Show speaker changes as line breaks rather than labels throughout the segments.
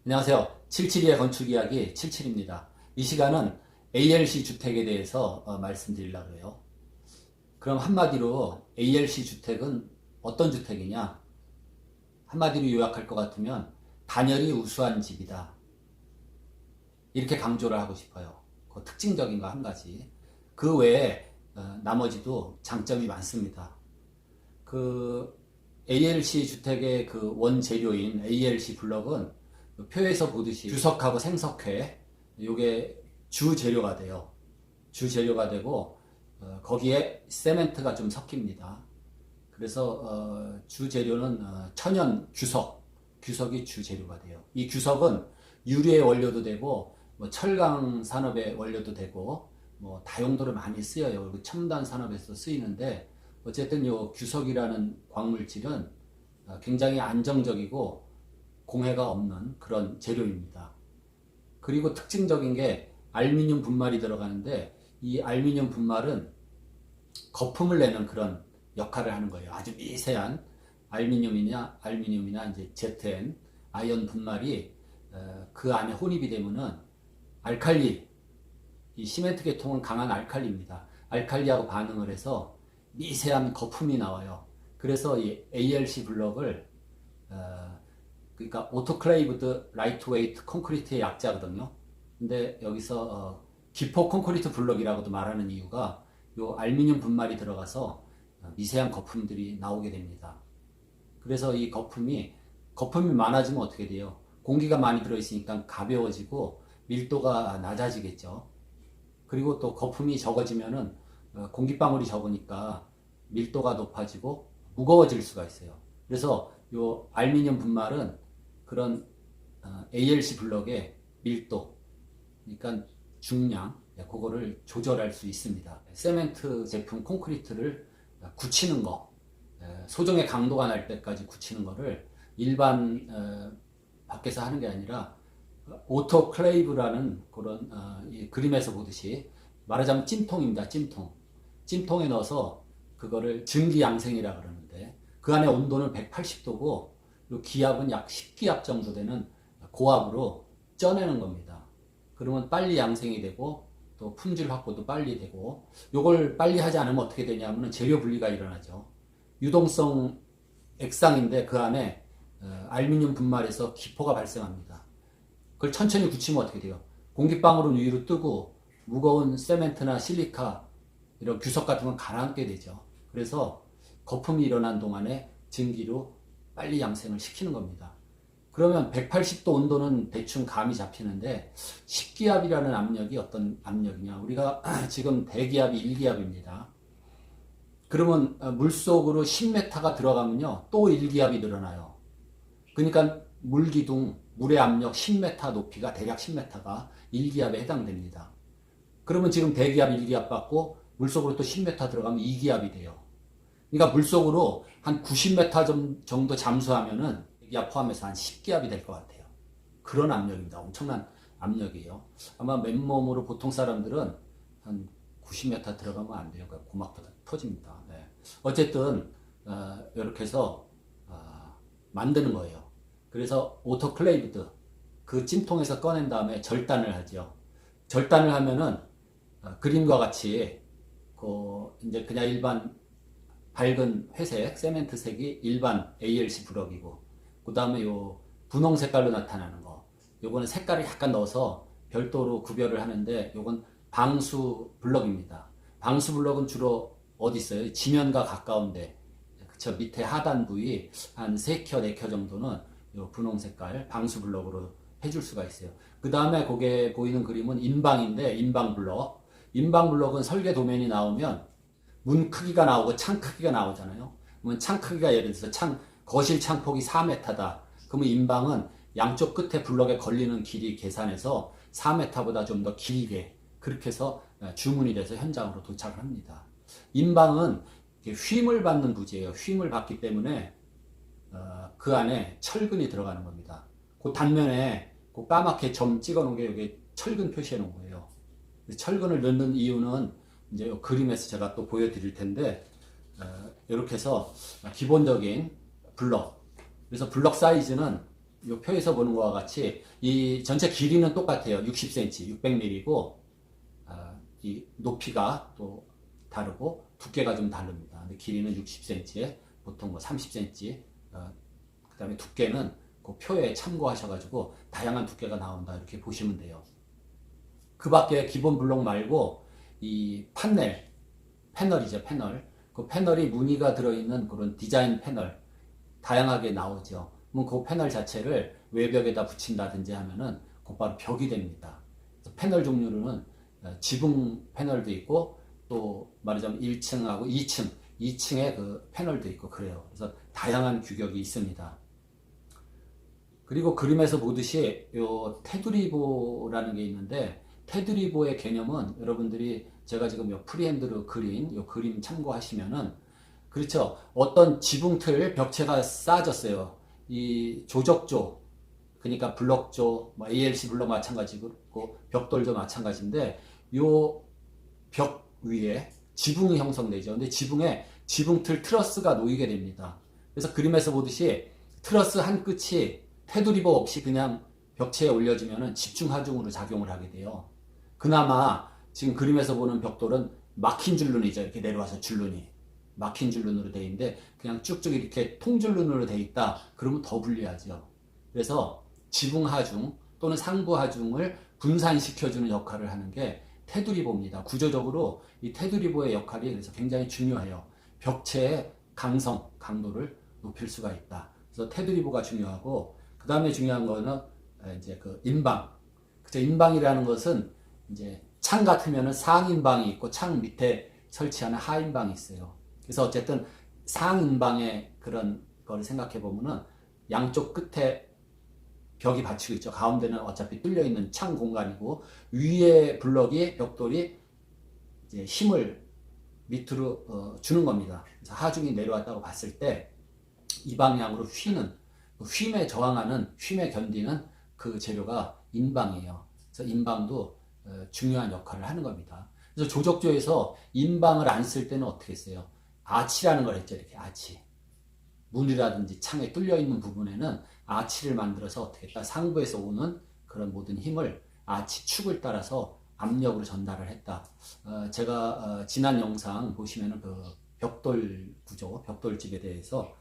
안녕하세요. 772의 건축 이야기 77입니다. 이 시간은 ALC 주택에 대해서 말씀드리려고 해요. 그럼 한마디로 ALC 주택은 어떤 주택이냐? 한마디로 요약할 것 같으면 단열이 우수한 집이다. 이렇게 강조를 하고 싶어요. 그 특징적인 거 한 가지. 그 외에 나머지도 장점이 많습니다. 그 ALC 주택의 그 원재료인 ALC 블럭은 표에서 보듯이 주석하고 생석회 요게 주재료가 돼요. 주재료가 되고 거기에 세멘트가 좀 섞입니다. 그래서 주재료는 천연 규석이 주재료가 돼요. 이 규석은 유리의 원료도 되고 뭐 철강 산업의 원료도 되고 뭐 다용도로 많이 쓰여요. 첨단 산업에서 쓰이는데 어쨌든 이 규석이라는 광물질은 굉장히 안정적이고 공해가 없는 그런 재료입니다. 그리고 특징적인 게 알루미늄 분말이 들어가는데 이 알루미늄 분말은 거품을 내는 그런 역할을 하는 거예요. 아주 미세한 알루미늄이나 이제 ZN 아연 분말이 그 안에 혼입이 되면은 알칼리, 이 시멘트 계통은 강한 알칼리입니다. 알칼리하고 반응을 해서 미세한 거품이 나와요. 그래서 이 ALC 블럭을 그러니까 오토클레이브드 라이트웨이트 콘크리트의 약자거든요. 근데 여기서 기포 콘크리트 블럭이라고도 말하는 이유가 요 알루미늄 분말이 들어가서 미세한 거품들이 나오게 됩니다. 그래서 이 거품이 많아지면 어떻게 돼요? 공기가 많이 들어있으니까 가벼워지고 밀도가 낮아지겠죠. 그리고 또 거품이 적어지면은 공기방울이 적으니까 밀도가 높아지고 무거워질 수가 있어요. 그래서 요 알루미늄 분말은 그런 ALC 블럭의 밀도, 그러니까 중량, 그거를 조절할 수 있습니다. 세멘트 제품 콘크리트를 굳히는 거, 소정의 강도가 날 때까지 굳히는 거를 일반 밖에서 하는 게 아니라 오토클레이브라는 그런 이 그림에서 보듯이 말하자면 찜통입니다. 찜통에 넣어서 그거를 증기양생이라 그러는데 그 안에 온도는 180도고 기압은 약 10기압 정도 되는 고압으로 쪄내는 겁니다. 그러면 빨리 양생이 되고 또 품질 확보도 빨리 되고, 요걸 빨리 하지 않으면 어떻게 되냐면 재료 분리가 일어나죠. 유동성 액상인데 그 안에 알루미늄 분말에서 기포가 발생합니다. 그걸 천천히 굳히면 어떻게 돼요? 공기방울은 위로 뜨고 무거운 세멘트나 실리카 이런 규석 같은 건 가라앉게 되죠. 그래서 거품이 일어난 동안에 증기로 빨리 양생을 시키는 겁니다. 그러면 180도 온도는 대충 감이 잡히는데 10기압이라는 압력이 어떤 압력이냐? 우리가 지금 대기압이 1기압입니다. 그러면 물속으로 10m가 들어가면요 또 1기압이 늘어나요. 그러니까 물기둥, 물의 압력 10m 높이가 대략 10m가 1기압에 해당됩니다. 그러면 지금 대기압 1기압 받고 물속으로 또 10m 들어가면 2기압이 돼요. 그러니까 물속으로 한 90m 정도 잠수하면은 대기압 포함해서 한 10기압이 될 것 같아요. 그런 압력입니다. 엄청난 압력이에요. 아마 맨몸으로 보통 사람들은 한 90m 들어가면 안 돼요. 그러니까 고막보다 터집니다. 네. 어쨌든 이렇게 해서 만드는 거예요. 그래서 오토클레이브드 그 찜통에서 꺼낸 다음에 절단을 하죠. 절단을 하면은 그림과 같이 이제 그냥 일반 밝은 회색, 세멘트색이 일반 ALC 블럭이고, 그 다음에 요 분홍 색깔로 나타나는 거, 요거는 색깔을 약간 넣어서 별도로 구별을 하는데, 요건 방수 블럭입니다. 방수 블럭은 주로 어디 있어요? 지면과 가까운데, 그쵸? 밑에 하단 부위 한 3켜, 4켜 정도는 요 분홍 색깔 방수 블럭으로 해줄 수가 있어요. 그 다음에 거기에 보이는 그림은 인방인데, 인방 블럭은 설계 도면이 나오면 문 크기가 나오고 창 크기가 나오잖아요. 그러면 창 크기가 예를 들어서 거실 창폭이 4m다. 그러면 인방은 양쪽 끝에 블럭에 걸리는 길이 계산해서 4m보다 좀 더 길게 그렇게 해서 주문이 돼서 현장으로 도착을 합니다. 인방은 휨을 받는 부지예요. 휨을 받기 때문에 그 안에 철근이 들어가는 겁니다. 그 단면에 그 까맣게 점 찍어 놓은 게 여기 철근 표시해 놓은 거예요. 철근을 넣는 이유는 이제 그림에서 제가 또 보여드릴 텐데, 이렇게 해서 기본적인 블럭, 그래서 블럭 사이즈는 요 표에서 보는 것과 같이 이 전체 길이는 똑같아요. 60cm, 600mm고 이 높이가 또 다르고 두께가 좀 다릅니다. 근데 길이는 60cm에 보통 뭐 30cm, 그 다음에 두께는 그 표에 참고하셔가지고 다양한 두께가 나온다 이렇게 보시면 돼요. 그 밖에 기본 블록 말고 이 패널이죠, 패널. 그 패널이 무늬가 들어있는 그런 디자인 패널 다양하게 나오죠. 그럼 그 패널 자체를 외벽에다 붙인다든지 하면은 곧바로 벽이 됩니다. 그래서 패널 종류로는 지붕 패널도 있고 또 말하자면 1층하고 2층의 그 패널도 있고 그래요. 그래서 다양한 규격이 있습니다. 그리고 그림에서 보듯이 요 테두리보라는 게 있는데 테두리보의 개념은 여러분들이 제가 지금 요 프리핸드로 그린 요 그림 참고하시면은 그렇죠. 어떤 지붕틀 벽체가 쌓아졌어요. 이 조적조 그러니까 블럭조, 뭐 ALC 블럭 마찬가지고 벽돌도 마찬가지인데 요 벽 위에 지붕이 형성되죠. 근데 지붕에 지붕틀 트러스가 놓이게 됩니다. 그래서 그림에서 보듯이 트러스 한 끝이 테두리보 없이 그냥 벽체에 올려지면 집중하중으로 작용을 하게 돼요. 그나마 지금 그림에서 보는 벽돌은 막힌 줄눈이죠. 이렇게 내려와서 줄눈이 막힌 줄눈으로 되어 있는데 그냥 쭉쭉 이렇게 통줄눈으로 되어 있다. 그러면 더 불리하죠. 그래서 지붕하중 또는 상부하중을 분산시켜주는 역할을 하는 게 테두리보입니다. 구조적으로 이 테두리보의 역할이 그래서 굉장히 중요해요. 벽체의 강도를 높일 수가 있다. 그래서 테두리보가 중요하고 그 다음에 중요한 거는 이제 그 인방. 그죠? 인방이라는 것은 이제 창 같으면은 상인방이 있고 창 밑에 설치하는 하인방이 있어요. 그래서 어쨌든 상인방의 그런 걸 생각해 보면은 양쪽 끝에 벽이 받치고 있죠. 가운데는 어차피 뚫려 있는 창 공간이고 위에 블럭이 벽돌이 이제 힘을 밑으로 주는 겁니다. 그래서 하중이 내려왔다고 봤을 때 이 방향으로 휨에 저항하는 휨에 견디는 그 재료가 인방이에요. 그래서 인방도 중요한 역할을 하는 겁니다. 그래서 조적조에서 인방을 안 쓸 때는 어떻게 했어요? 아치라는 걸 했죠. 이렇게 아치. 문이라든지 창에 뚫려 있는 부분에는 아치를 만들어서 어떻게 했다? 상부에서 오는 그런 모든 힘을 아치 축을 따라서 압력으로 전달을 했다. 제가 지난 영상 보시면은 그 벽돌 구조, 벽돌집에 대해서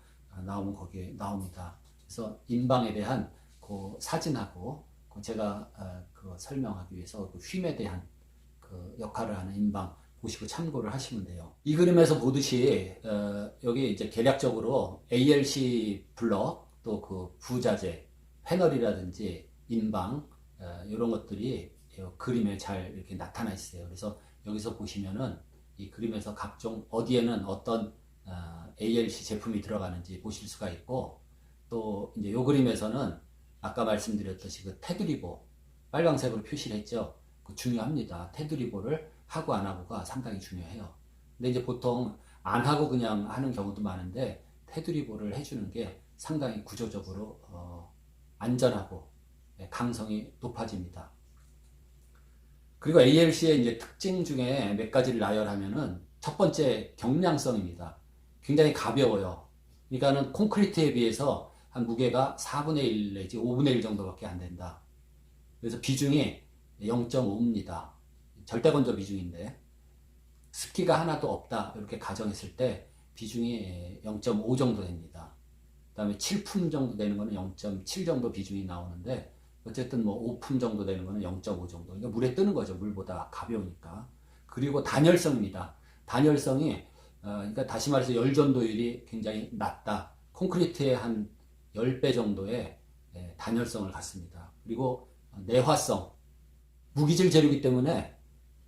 나오면 거기에 나옵니다. 그래서 인방에 대한 그 사진하고 제가 그 설명하기 위해서 그 휨에 대한 그 역할을 하는 인방 보시고 참고를 하시면 돼요. 이 그림에서 보듯이 여기 이제 계략적으로 ALC 블럭 또 그 부자재 패널이라든지 인방 이런 것들이 그림에 잘 이렇게 나타나 있어요. 그래서 여기서 보시면은 이 그림에서 각종 어디에는 어떤 ALC 제품이 들어가는지 보실 수가 있고 또 이제 요 그림에서는 아까 말씀드렸듯이 그 테두리보 빨강색으로 표시를 했죠. 그 중요합니다. 테두리보를 하고 안 하고가 상당히 중요해요. 근데 이제 보통 안 하고 그냥 하는 경우도 많은데 테두리보를 해주는 게 상당히 구조적으로 안전하고 강성이 높아집니다. 그리고 ALC의 이제 특징 중에 몇 가지를 나열하면은 첫 번째 경량성입니다. 굉장히 가벼워요. 그러니까는 콘크리트에 비해서 한 무게가 4분의 1 내지 5분의 1 정도밖에 안 된다. 그래서 비중이 0.5입니다. 절대 건조 비중인데 습기가 하나도 없다 이렇게 가정했을 때 비중이 0.5 정도 됩니다. 그 다음에 7품 정도 되는 거는 0.7 정도 비중이 나오는데 어쨌든 뭐 5품 정도 되는 거는 0.5 정도. 그러니까 물에 뜨는 거죠. 물보다 가벼우니까. 그리고 단열성입니다. 단열성이 그러니까 다시 말해서 열 전도율이 굉장히 낮다. 콘크리트의 한 10배 정도의 단열성을 갖습니다. 그리고 내화성. 무기질 재료이기 때문에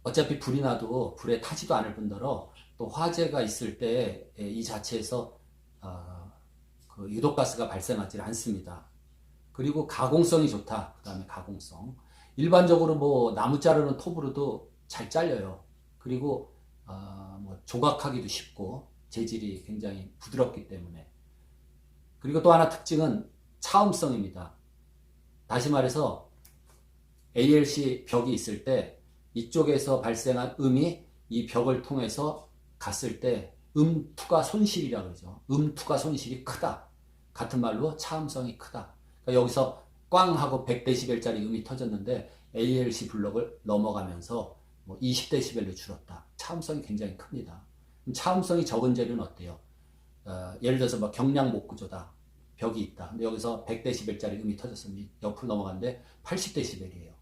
어차피 불이 나도 불에 타지도 않을 뿐더러 또 화재가 있을 때 이 자체에서 그 유독가스가 발생하지 않습니다. 그리고 가공성이 좋다. 그 다음에 가공성. 일반적으로 뭐 나무 자르는 톱으로도 잘 잘려요. 그리고 뭐 조각하기도 쉽고 재질이 굉장히 부드럽기 때문에. 그리고 또 하나 특징은 차음성입니다. 다시 말해서 ALC 벽이 있을 때 이쪽에서 발생한 음이 이 벽을 통해서 갔을 때 음투가 손실이라고 그러죠. 음투가 손실이 크다. 같은 말로 차음성이 크다. 그러니까 여기서 꽝 하고 100dB짜리 음이 터졌는데 ALC 블록을 넘어가면서 뭐 20dB로 줄었다. 차음성이 굉장히 큽니다. 차음성이 적은 재료는 어때요? 예를 들어서 뭐 경량 목구조다. 벽이 있다. 근데 여기서 100dB짜리 음이 터졌으니 옆으로 넘어갔는데 80dB이에요.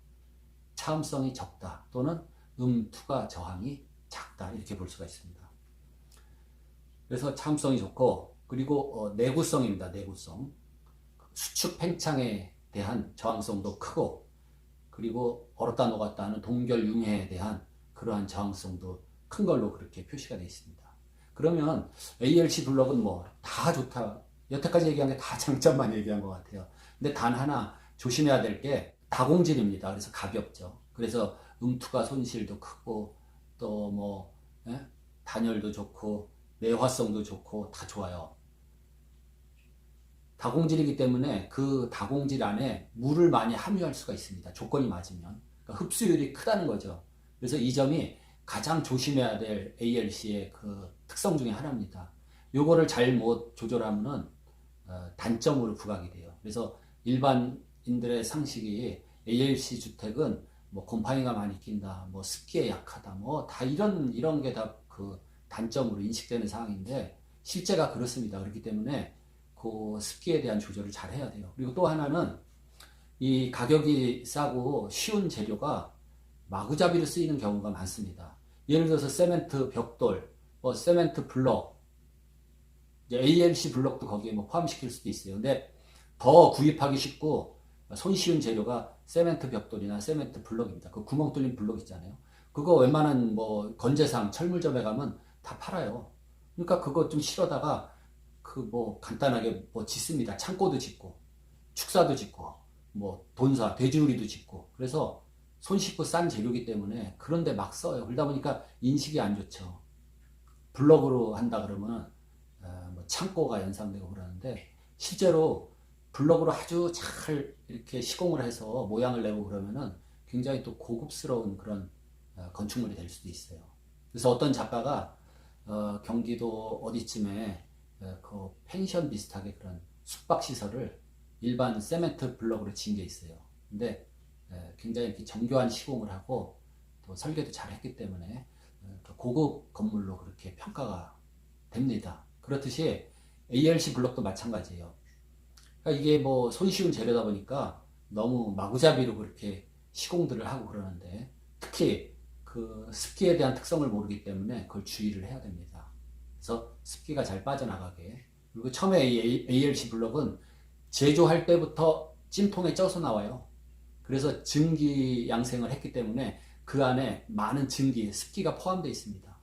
차음성이 적다. 또는 음투가 저항이 작다. 이렇게 볼 수가 있습니다. 그래서 차음성이 좋고, 그리고 내구성입니다. 내구성. 수축 팽창에 대한 저항성도 크고, 그리고 얼었다 녹았다 하는 동결 융해에 대한 그러한 저항성도 큰 걸로 그렇게 표시가 되어 있습니다. 그러면 ALC 블록은 뭐 다 좋다. 여태까지 얘기한 게 다 장점만 얘기한 것 같아요. 근데 단 하나 조심해야 될 게 다공질입니다. 그래서 가볍죠. 그래서 음투가 손실도 크고 또 뭐 단열도 좋고 내화성도 좋고 다 좋아요. 다공질이기 때문에 그 다공질 안에 물을 많이 함유할 수가 있습니다. 조건이 맞으면. 그러니까 흡수율이 크다는 거죠. 그래서 이 점이 가장 조심해야 될 ALC의 그 특성 중에 하나입니다. 요거를 잘못 조절하면은 단점으로 부각이 돼요. 그래서 일반인들의 상식이 ALC 주택은 뭐 곰팡이가 많이 낀다, 뭐 습기에 약하다, 뭐 다 이런 게 다 그 단점으로 인식되는 상황인데 실제가 그렇습니다. 그렇기 때문에 그 습기에 대한 조절을 잘 해야 돼요. 그리고 또 하나는 이 가격이 싸고 쉬운 재료가 마구잡이로 쓰이는 경우가 많습니다. 예를 들어서 세멘트 벽돌, 세멘트 블럭, 이제 ALC 블럭도 거기에 뭐 포함시킬 수도 있어요. 근데 더 구입하기 쉽고 손쉬운 재료가 세멘트 벽돌이나 세멘트 블럭입니다. 그 구멍 뚫린 블럭 있잖아요. 그거 웬만한 뭐 건재상 철물점에 가면 다 팔아요. 그러니까 그거 좀 실어다가 그 뭐 간단하게 뭐 짓습니다. 창고도 짓고 축사도 짓고 뭐 돈사 돼지우리도 짓고 그래서 손쉽고 싼 재료이기 때문에 그런데 막 써요. 그러다 보니까 인식이 안 좋죠. 블럭으로 한다 그러면 뭐 창고가 연상되고 그러는데 실제로 블럭으로 아주 잘 이렇게 시공을 해서 모양을 내고 그러면은 굉장히 또 고급스러운 그런 건축물이 될 수도 있어요. 그래서 어떤 작가가 경기도 어디쯤에 그 펜션 비슷하게 그런 숙박 시설을 일반 세멘트 블럭으로 지은 게 있어요. 근데 굉장히 이렇게 정교한 시공을 하고 또 설계도 잘 했기 때문에 고급 건물로 그렇게 평가가 됩니다. 그렇듯이 ALC 블럭도 마찬가지예요. 그러니까 이게 뭐 손쉬운 재료다 보니까 너무 마구잡이로 그렇게 시공들을 하고 그러는데 특히 그 습기에 대한 특성을 모르기 때문에 그걸 주의를 해야 됩니다. 그래서 습기가 잘 빠져나가게. 그리고 처음에 ALC 블럭은 제조할 때부터 찜통에 쪄서 나와요. 그래서 증기 양생을 했기 때문에 그 안에 많은 증기, 습기가 포함되어 있습니다.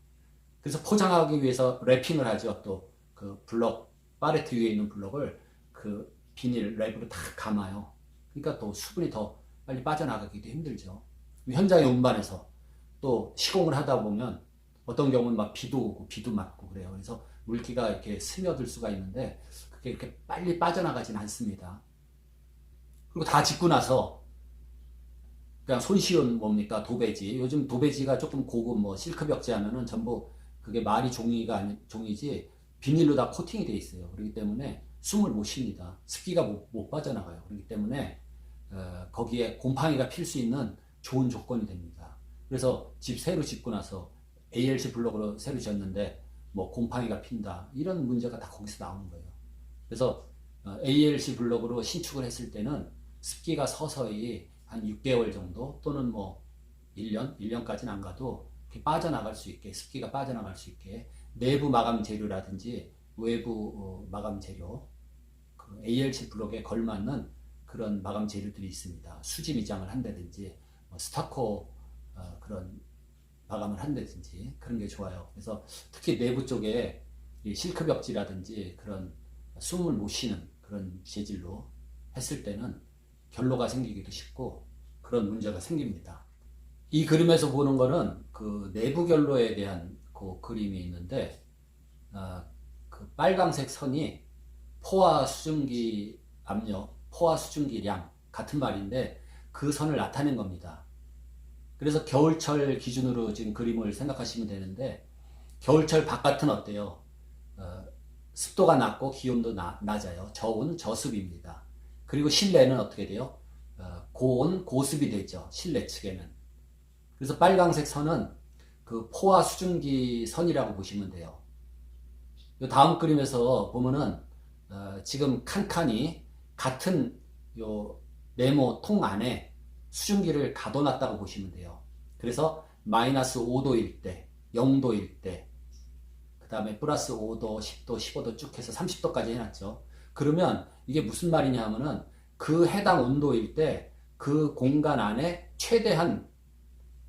그래서 포장하기 위해서 랩핑을 하죠. 또 그 블럭, 팔레트 위에 있는 블럭을 그 비닐 랩으로 다 감아요. 그러니까 또 수분이 더 빨리 빠져나가기도 힘들죠. 현장에 운반해서 또 시공을 하다 보면 어떤 경우는 막 비도 오고 비도 맞고 그래요. 그래서 물기가 이렇게 스며들 수가 있는데 그게 이렇게 빨리 빠져나가진 않습니다. 그리고 다 짓고 나서 그냥 손쉬운 뭡니까 도배지. 요즘 도배지가 조금 고급 뭐 실크 벽지 하면은 전부 그게 말이 종이가 아니 종이지 비닐로 다 코팅이 돼 있어요. 그렇기 때문에 숨을 못 쉽니다. 습기가 못 빠져나가요. 그렇기 때문에 거기에 곰팡이가 필 수 있는 좋은 조건이 됩니다. 그래서 집 새로 짓고 나서 ALC 블록으로 새로 지었는데 뭐 곰팡이가 핀다 이런 문제가 다 거기서 나오는 거예요. 그래서 ALC 블록으로 신축을 했을 때는 습기가 서서히 한 6개월 정도 또는 뭐 1년까지는 안 가도 이렇게 빠져나갈 수 있게 습기가 빠져나갈 수 있게 내부 마감 재료라든지 외부 마감 재료 그 ALC 블록에 걸맞는 그런 마감 재료들이 있습니다. 수지 미장을 한다든지 뭐 스타코 그런 마감을 한다든지 그런 게 좋아요. 그래서 특히 내부 쪽에 이 실크 벽지라든지 그런 숨을 못 쉬는 그런 재질로 했을 때는 결로가 생기기도 쉽고 그런 문제가 생깁니다. 이 그림에서 보는 거는 그 내부 결로에 대한 그 그림이 있는데 그 빨강색 선이 포화 수증기 압력, 포화 수증기량 같은 말인데 그 선을 나타낸 겁니다. 그래서 겨울철 기준으로 지금 그림을 생각하시면 되는데 겨울철 바깥은 어때요? 습도가 낮고 기온도 낮아요. 저온, 저습입니다. 그리고 실내는 어떻게 돼요? 고온, 고습이 되죠. 실내 측에는. 그래서 빨강색 선은 그 포화 수증기 선이라고 보시면 돼요. 요 다음 그림에서 보면은 지금 칸칸이 같은 요 네모 통 안에 수증기를 가둬놨다고 보시면 돼요. 그래서 마이너스 5도일 때, 0도일 때, 그 다음에 플러스 5도, 10도, 15도 쭉 해서 30도까지 해놨죠. 그러면 이게 무슨 말이냐 하면은 그 해당 온도일 때 그 공간 안에 최대한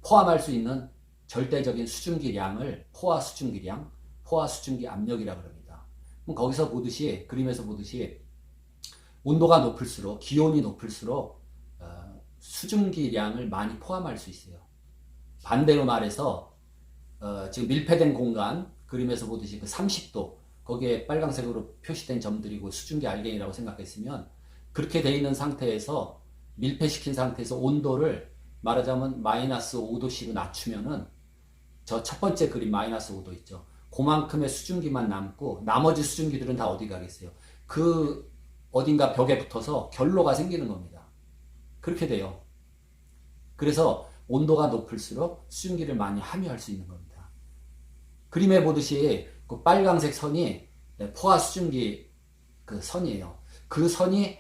포함할 수 있는 절대적인 수증기량을 포화 수증기량, 포화 수증기 압력이라고 합니다. 그럼 거기서 보듯이, 그림에서 보듯이 온도가 높을수록, 기온이 높을수록 수증기량을 많이 포함할 수 있어요. 반대로 말해서 지금 밀폐된 공간, 그림에서 보듯이 그 30도, 거기에 빨간색으로 표시된 점들이고 수증기 알갱이라고 생각했으면, 그렇게 돼 있는 상태에서 밀폐시킨 상태에서 온도를 말하자면 마이너스 5도씩 낮추면은 저 첫 번째 그림 마이너스 5도 있죠. 그만큼의 수증기만 남고 나머지 수증기들은 다 어디 가겠어요? 그 어딘가 벽에 붙어서 결로가 생기는 겁니다. 그렇게 돼요. 그래서 온도가 높을수록 수증기를 많이 함유할 수 있는 겁니다. 그림에 보듯이 그 빨강색 선이 포화 수증기 그 선이에요. 그 선이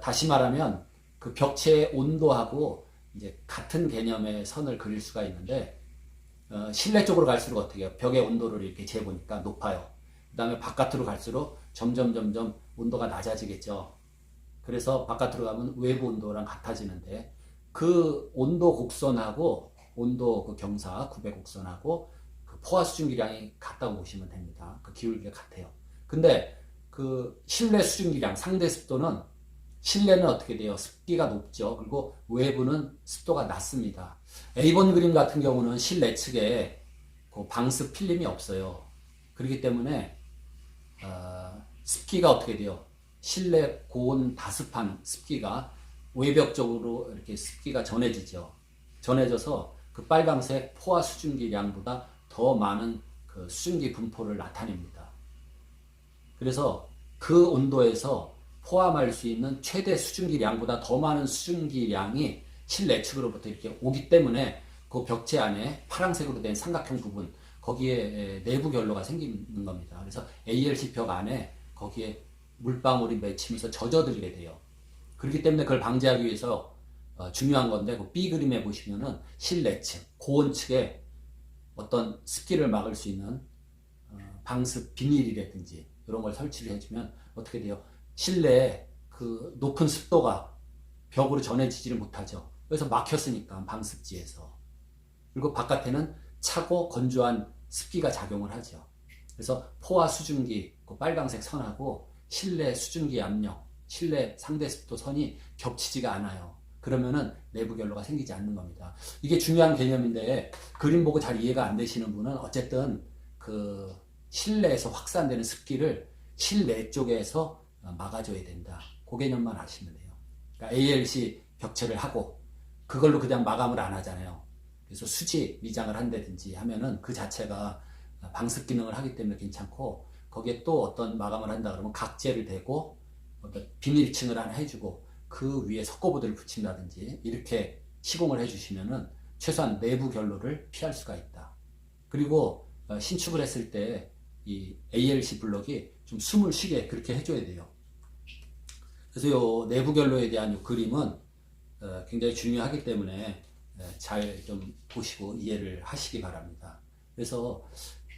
다시 말하면 그 벽체의 온도하고 이제 같은 개념의 선을 그릴 수가 있는데, 실내 쪽으로 갈수록 어떻게 해요? 벽의 온도를 이렇게 재보니까 높아요. 그 다음에 바깥으로 갈수록 점점 온도가 낮아지겠죠. 그래서 바깥으로 가면 외부 온도랑 같아지는데, 그 온도 곡선하고 온도 그 경사 900 곡선하고 그 포화 수증기량이 같다고 보시면 됩니다. 그 기울기가 같아요. 근데 그 실내 수증기량, 상대 습도는, 실내는 어떻게 돼요? 습기가 높죠. 그리고 외부는 습도가 낮습니다. A번 그림 같은 경우는 실내 측에 그 방습 필름이 없어요. 그렇기 때문에 습기가 어떻게 돼요? 실내 고온 다습한 습기가 외벽 쪽으로 이렇게 습기가 전해지죠. 전해져서 그 빨강색 포화 수증기량보다 더 많은 그 수증기 분포를 나타냅니다. 그래서 그 온도에서 포함할 수 있는 최대 수증기량보다 더 많은 수증기량이 실내 측으로부터 이렇게 오기 때문에 그 벽체 안에 파란색으로 된 삼각형 부분, 거기에 내부 결로가 생기는 겁니다. 그래서 ALC 벽 안에 거기에 물방울이 맺히면서 젖어들게 돼요. 그렇기 때문에 그걸 방지하기 위해서 중요한 건데, 그 B 그림에 보시면은 실내 측, 고온 측에 어떤 습기를 막을 수 있는 방습 비닐이라든지 이런 걸 설치를 해주면 어떻게 돼요? 실내에 그 높은 습도가 벽으로 전해지지를 못하죠. 그래서 막혔으니까 방습지에서. 그리고 바깥에는 차고 건조한 습기가 작용을 하죠. 그래서 포화 수증기, 그 빨강색 선하고 실내 수증기 압력, 실내 상대 습도 선이 겹치지가 않아요. 그러면은 내부 결로가 생기지 않는 겁니다. 이게 중요한 개념인데, 그림 보고 잘 이해가 안 되시는 분은 어쨌든 그 실내에서 확산되는 습기를 실내 쪽에서 막아줘야 된다. 그 개념만 아시면 돼요. 그러니까 ALC 벽체를 하고 그걸로 그냥 마감을 안 하잖아요. 그래서 수지 미장을 한다든지 하면은 그 자체가 방습 기능을 하기 때문에 괜찮고, 거기에 또 어떤 마감을 한다 그러면 각재를 대고 어떤 비닐층을 하나 해주고 그 위에 석고보드를 붙인다든지 이렇게 시공을 해주시면은 최소한 내부 결로를 피할 수가 있다. 그리고 신축을 했을 때 이 ALC 블록이 좀 숨을 쉬게 그렇게 해줘야 돼요. 그래서 요 내부 결로에 대한 요 그림은 굉장히 중요하기 때문에 잘 좀 보시고 이해를 하시기 바랍니다. 그래서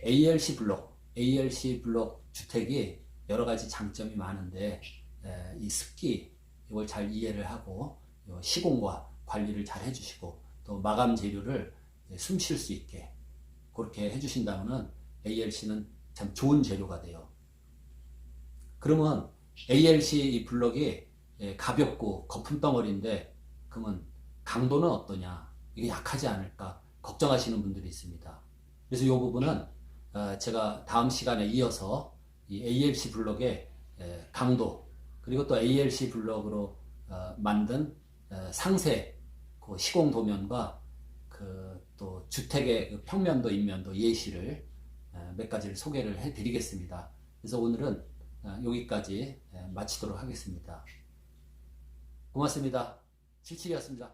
ALC 블록 주택이 여러 가지 장점이 많은데, 이 습기 이걸 잘 이해를 하고 시공과 관리를 잘 해주시고 또 마감 재료를 숨 쉴 수 있게 그렇게 해주신다면 ALC는 참 좋은 재료가 돼요. 그러면 ALC 이 블록이 가볍고 거품 덩어리인데, 그러면 강도는 어떠냐? 이게 약하지 않을까? 걱정하시는 분들이 있습니다. 그래서 이 부분은 제가 다음 시간에 이어서 이 ALC 블록의 강도, 그리고 또 ALC 블록으로 만든 상세 그 시공 도면과 그 또 주택의 그 평면도 인면도 예시를 몇 가지를 소개를 해 드리겠습니다. 그래서 오늘은 여기까지 마치도록 하겠습니다. 고맙습니다. 77이었습니다.